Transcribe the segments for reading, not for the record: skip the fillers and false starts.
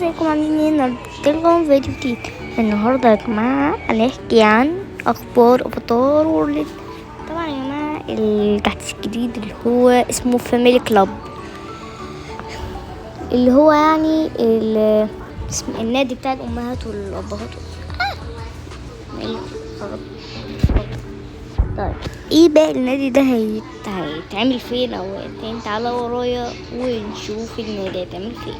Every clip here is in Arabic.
ازيكم عاملين ايه؟ النهارده لكم فيديو جديد. النهارده يا جماعه هنحكي عن اخبار افاتار وورلد. طبعا يا جماعه التحديث الجديد اللي هو اسمه فاميلي كلاب، اللي هو يعني اسم النادي بتاع الامهات والابهات. طيب ايه بقى النادي ده هيتعمل فين؟ او تعالى ورايا ونشوف النادي هيتعمل فين.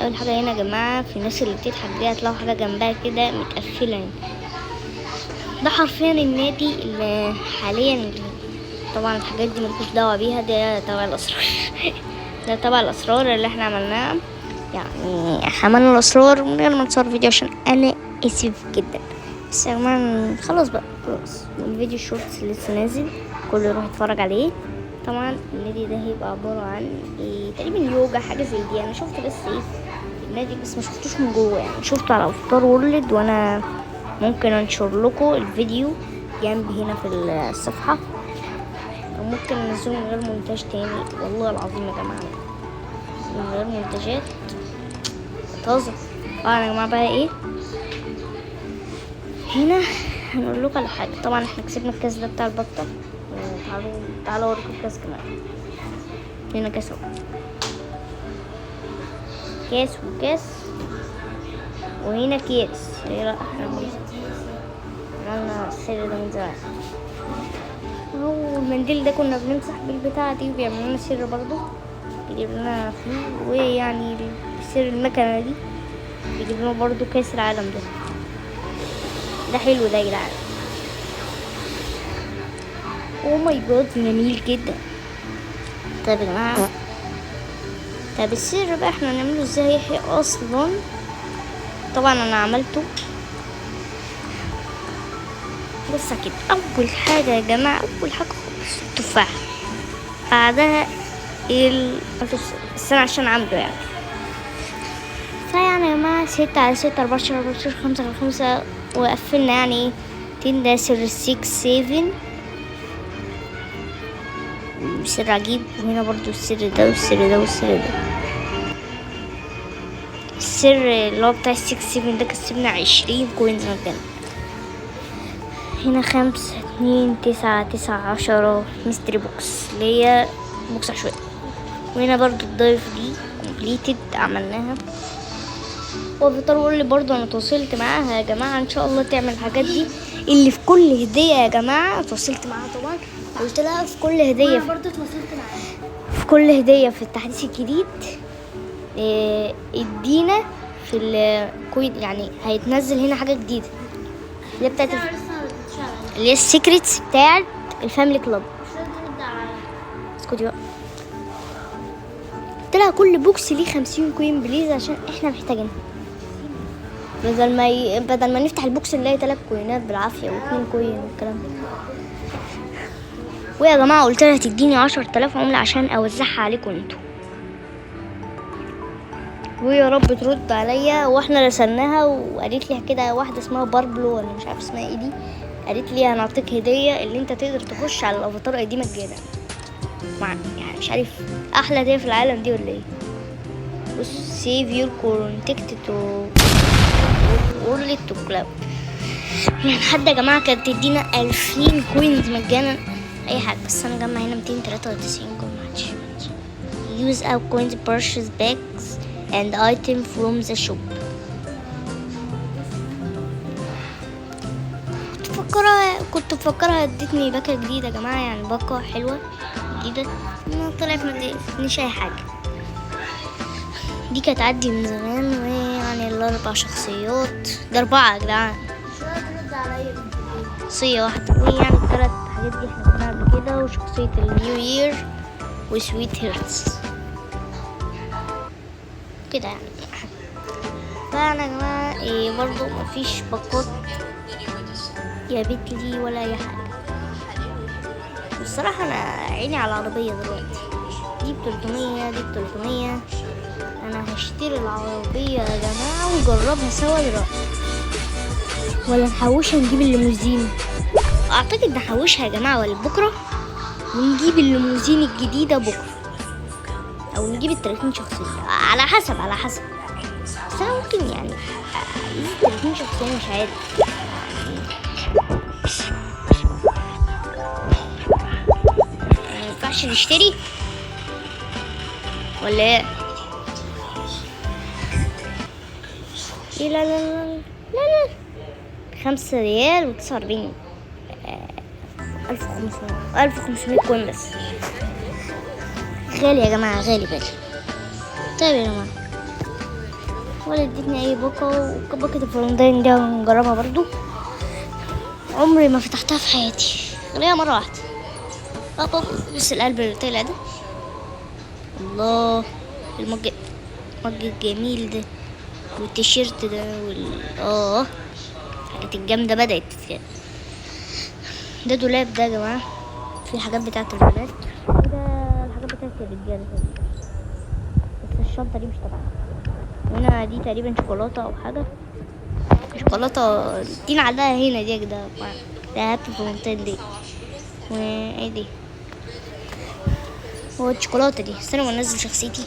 اول حاجه هنا يا جماعه في الناس اللي بتضحك دي هتلاقوا حاجه جنبها كده متقفله. ده حرفيا النادي اللي حاليا طبعا الحاجات دي ملكوش دعوه بيها، ده تبع الاسرار. ده تبع الاسرار اللي احنا عملناها، يعني حملنا الاسرار من غير ما نصور فيديو عشان انا اسف جدا. بس يا جماعه خلاص بقى، خلاص الفيديو الشورتس لسه نازل، كله يروح يتفرج عليه. طبعا النادي ده هيبقى عباره عن تقريبا يوجا حاجه زي دي. انا شفت بس النادي بس ما شفتوش من جوه، يعني شفته على افطار وورلد، وانا ممكن انشر لكم الفيديو جنبي هنا في الصفحه، او ممكن انزله من غير مونتاج تاني. والله العظيم يا جماعه من غير مونتاجات طازه. يا جماعه بقى ايه هنا هنقول لكم على حاجه. طبعا احنا كسبنا الكاس ده بتاع البطه، تعالوا اوريكم الكاس كمان. هنا كاس كاس وكاس، وهنا كيس. ايه احنا عملنا السر ده من زمان. هو المنديل ده كنا بنمسح بالبتاعة دي وبيعمل لنا سر برضو، بيجيب لنا فيه. ويعني سر المكنة دي بيجيب لنا برضو كاس العالم ده حلو ده يا جدعان. او ماي جاد جميل جدا. طيب يا جماعة، طب السر بقى احنا هنعمله ازاي يحيى اصلا؟ طبعا انا عملته. بص كده، اول حاجه يا جماعه، اول حاجه خالص التفاح، بعدها السنه عشان عامله يعني. فيعني يا جماعه 6/6 14 5/5 وقفلنا يعني 10 ده سر 6 7 سر عجيب. وهنا برضو السر ده والسر ده والسر ده. السر اللي هو بتاع 6 7 ده كسبنا 20 كوينز مجانا. هنا 5 2 9 9 10 ميستري بوكس اللي هي بوكس عشوائي. وهنا برضو الضيف دي كومبليتد عملناها. وافاتار وورلد برضو انا تواصلت معاها يا جماعه، ان شاء الله تعمل الحاجات دي اللي في كل هديه يا جماعه. تواصلت معاها طبعا، قلت لها في كل هديه برضو تواصلت معاها في كل هديه في التحديث الجديد ادينا في الكوين، يعني هيتنزل هنا حاجه جديده اللي هي بتاعت اللي هي السيكريتس بتاعت الفاميلي كلاب. اسكتي بقى. قلت لها كل بوكس ليه 50 كوين بليز عشان احنا محتاجينها، بدل ما نفتح البوكس نلاقي 3 كوينات بالعافيه و2 كوين والكلام ده. ويا جماعه قلت لها تديني 10,000 عمله عشان اوزعها عليكم انتوا، ويا رب ترد عليا. واحنا رسلناها وقالت لي كده واحده اسمها باربلو ولا مش عارف اسمها ايه دي، قالت لي هنعطيك هديه اللي انت تقدر تخش على الافاتار اي دي مجانا. يعني مش عارف احلى هديه في العالم دي ولا ايه. بص سيف يور كونتاكت تو وورلد تو كلاب. يعني حد يا جماعه كانت تدينا 2000 كوينز مجانا اي حاجه. بس انا جمع هنا 293 كوين. use our coins purchase bags and item from the shop. كنت مفكرها ادتني باكة جديدة يا جماعة، يعني باكة حلوة جديدة. طلعت ما ادتنيش اي حاجة. دي كانت عدي من زمان. ويعني ال4 شخصيات ده 4 يا جدعان، شخصية واحدة. ويعني ال3 حاجات دي احنا قلناها قبل كده، وشخصية النيو يير وسويت هيرتس كده يعني. فانا يا جماعة برضو مفيش باقات جابت لي ولا اي حاجه. بصراحه انا عيني على العربيه دلوقتي، دي ب300 دي ب300. انا هشتري العربيه يا جماعه ونجربها سوا دلوقتي، ولا نحوشها نجيب الليموزين. اعتقد نحوشها يا جماعه ولا بكره ونجيب الليموزين الجديده بكره او نجيب ال30 شخصية، على حسب بس انا ممكن يعني 30 شخصية مش عارف يعني مينفعش نشتري ولا ايه؟ لا لا لا لا لا 5 ريال و49 1500 كوين بس. غالي يا جماعة، غالي. طيب يا جماعة، ولا ادتني اي باقة، وباقة الفالنتين دي هنجربها برضو. عمري ما فتحتها في حياتي غير مرة واحدة. بص القلب اللي طلع ده، الله. المج الجميل ده والتيشيرت ده الحاجات الجامدة بدأت تتكلم. ده دولاب ده يا جماعة، في الحاجات بتاعة البنات وده الحاجات بتاعة الرجالة، بس الشنطة دي مش تبعها. هنا دي تقريبا شوكولاتة او حاجة، شوكولاتة دي نعلقها هنا دي كده. ده هابي فالنتين دي، وايه دي؟ هو الشوكولاتة دي، استنى ما انزل شخصيتي.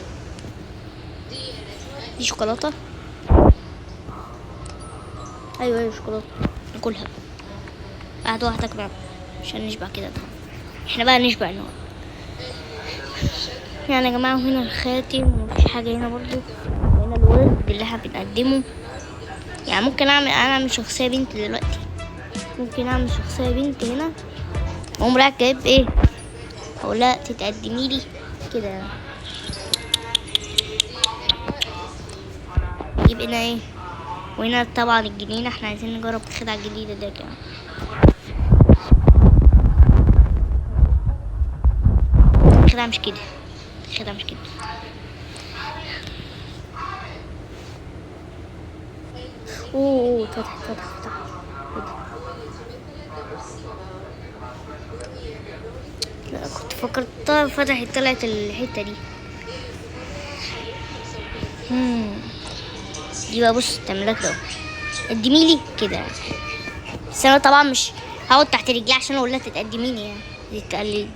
دي شوكولاتة، ايوه شوكولاتة، ناكلها بعد واحدة كمان عشان نشبع كده. احنا بقى نشبع النهار يعني يا جماعة. وهنا الخاتم، ومفيش حاجة هنا برضو. وهنا الورد اللي احنا بنقدمه. يعني ممكن اعمل شخصية بنت دلوقتي، ممكن اعمل شخصية بنت هنا واقوم رايح جايب ايه، او لا تتقدمي لي كده. نجيب هنا ايه، وهنا طبعا الجنينة. احنا عايزين نجرب الخدعة الجديدة ده كده. الخدعة مش كده، الخدعة مش كده. اوه اتفتح. لا كنت فكرتها فتحت، طلعت الحتة دي. دي بقى بص تعملك ده، قدميلي كده. بس انا طبعا مش هقعد تحت رجلي عشان اقول لها تتقدميني يعني. دي تقلي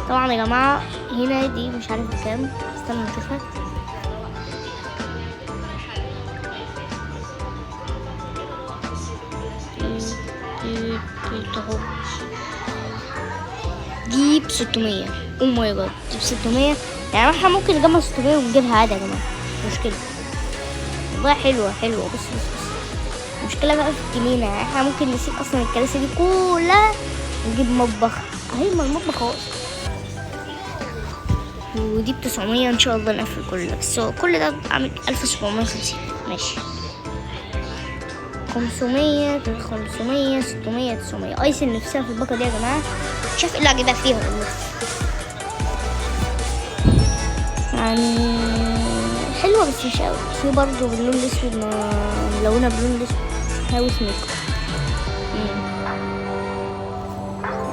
طبعا يا جماعة. هنا دي مش عارف بكام، استنى نشوفها. دي ب600. او ماي جاد، دي ب600. يعني احنا ممكن نجمع 600 ونجيبها عادي يا جماعة، مش مشكلة والله. حلوة. بص المشكلة بقى في الجنينة. يعني احنا ممكن نسيب اصلا الكراسي دي كلها ونجيب مطبخ اهي، ما المطبخ اهو. ودي ب900 ان شاء الله نقفل كل ده. بس كل ده عامل 1750 ماشي. 500 600 900. ايسن نفسها في الباقة دي يا جماعة. شوف ايه اللي عجبها فيها والله. يعني حلوة بس مش قوي. في برضه باللون الاسود، ملونة باللون الاسود، هاوس ميك اب.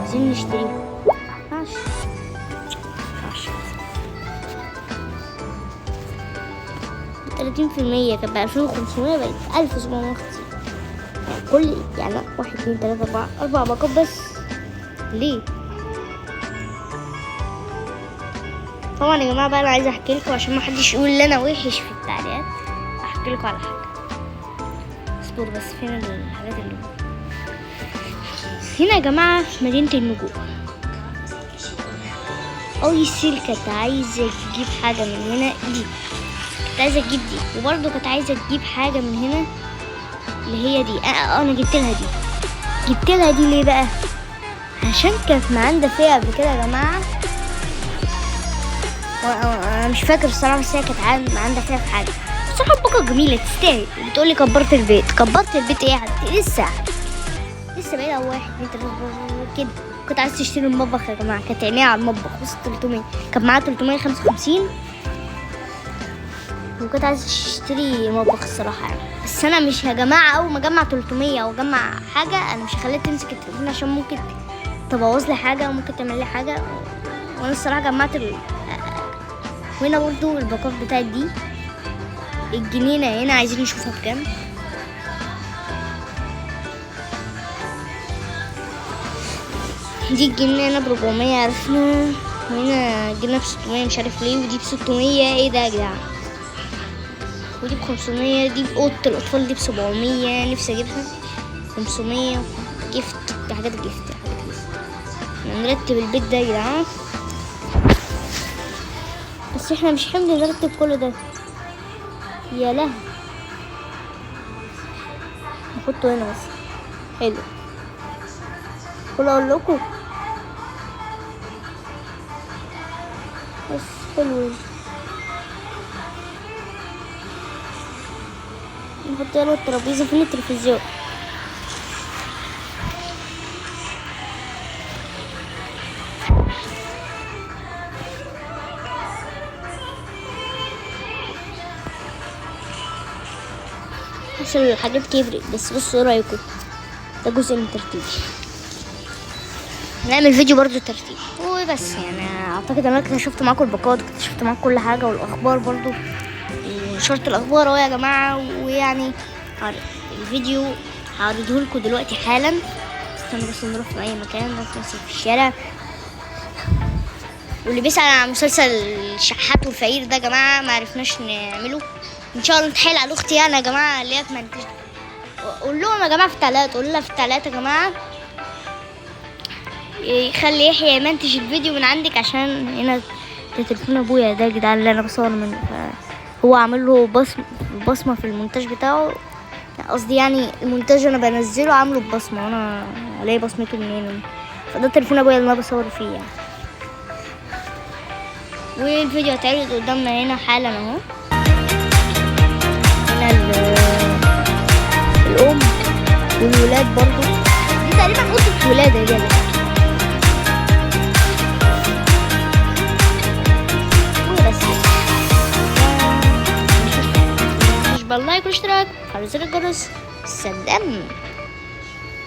عايزين نشتريه. ماشي 30% كانت ب2500 بقت 1750. كل يعني 1 2 3 4 باقات بس. ليه؟ طبعا يا جماعة بقى انا عايزة احكي لكم عشان ما حدش يقول ان انا وحش في التعليقات. احكي لكم على حاجة. اصبر بس، فين الحاجات اللي هنا يا جماعة في مدينة النجوم. ايسل كانت عايزة تجيب حاجة من هنا، دي كانت عايزة تجيب دي، وبرضه كانت عايزة تجيب حاجة من هنا اللي هي دي. انا جبت لها دي ليه بقى؟ عشان كانت معانا فيها قبل كده يا جماعة. انا مش فاكر الصراحة، بس هي كانت معانا فيها في حاجة. بصراحة الباقة جميلة تستاهل. بتقولي كبرت البيت ايه يا حبيبتي؟ لسه باقي 1 2 3 كده. كنت عايز تشتري المطبخ يا جماعة، كانت عينيها على المطبخ. بص 300 كان معاها 355، وكنت عايز تشتري مطبخ الصراحة يعني. بس انا مش يا جماعة اول ما اجمع 300 او اجمع حاجة انا مش هخليها تمسك التليفون، عشان ممكن تبوظ لي حاجة وممكن تعمل لي حاجة. وانا الصراحة جمعت وهنا برضو الباقات بتاعت دي. الجنينة هنا عايزين نشوفها بكام. دي الجنينة ب400 عرفنا. هنا جبنا ب600 مش عارف ليه، ودي ب600. ايه ده يا جدعان؟ ودي ب500. دي بأوضة الأطفال دي ب700. نفسي أجيبها. 500. جفت. دي حاجات جفت. نرتب البيت ده يا جدعان، بس احنا مش حمل نرتب كل ده. يا لهوي. نحطه هنا بس. حلو. كل اقول لكم بس حلو. نحط له الترابيزه فين التلفزيون. عشان الحاجات كبرت. بس بصوا ايه رايكم؟ ده جزء من ترتيبي. نعمل فيديو برضو ترتيب وبس. يعني اعتقد انا اكتشفت معاكم الباقات، اكتشفت معاكم كل حاجه، والاخبار برضو. شرط الاخبار اهو يا جماعه. ويعني الفيديو هعرضه لكم دلوقتي حالا. استنوا بس نروح في اي مكان، نروح في الشارع. واللي بيسأل عن مسلسل الشحات والفقير ده يا جماعه ما عرفناش نعمله. ان شاء الله نتحايل على اختي انا يا جماعه اللي هي تمنتج. قول لهم يا جماعه في التعليقات، قول لها في التعليقات يا جماعه يخلي يحيى يمنتج الفيديو من عندك، عشان هنا ده تليفون ابويا ده يا جدعان اللي انا بصور منه. فهو عامل له بصمه في المونتاج بتاعه. قصدي يعني المونتاج انا بنزله عامله ببصمه، وانا الاقي بصمته منين؟ فده تليفون ابويا اللي انا بصور فيه يعني. والفيديو هيتعرض قدامنا هنا حالا اهو. هنا الام والولاد برضو. دي تقريبا اوضه ولاده يا جدع. باللايك والاشتراك وفعلوا زر الجرس. سلام.